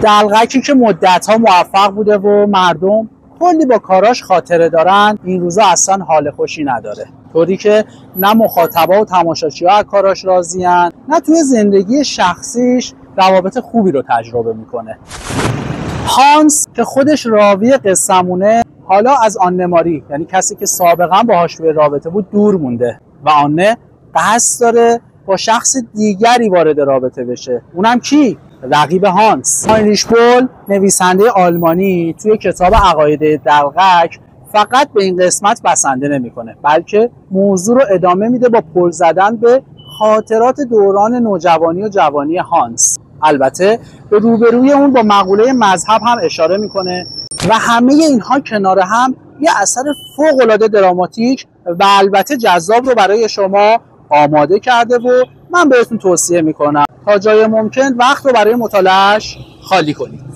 دلقکی که مدت‌ها موفق بوده و مردم کلی با کاراش خاطره دارن، این روزا اصلا حال خوشی نداره، طوری که نه مخاطبا و تماشاچی‌ها از کاراش راضی‌ان، نه توی زندگی شخصیش روابط خوبی رو تجربه میکنه. هانس که خودش راوی قصه‌مونه، حالا از آنه ماری، یعنی کسی که سابقا باهاش توی رابطه بود، دور مونده و آنه قصد داره با شخص دیگری وارد رابطه بشه. اونم کی؟ رقیب هانس. هاینریش بول، نویسنده آلمانی، توی کتاب عقاید دلقک فقط به این قسمت بسنده نمیکنه، بلکه موضوع رو ادامه میده با پل زدن به خاطرات دوران نوجوانی و جوانی هانس. البته به روبروی اون با مقوله مذهب هم اشاره میکنه و همه اینها کنار هم یه اثر فوق‌العاده دراماتیک و البته جذاب رو برای شما آماده کرده و من بهتون توصیه میکنم تا جای ممکن وقت رو برای مطالعهش خالی کنید.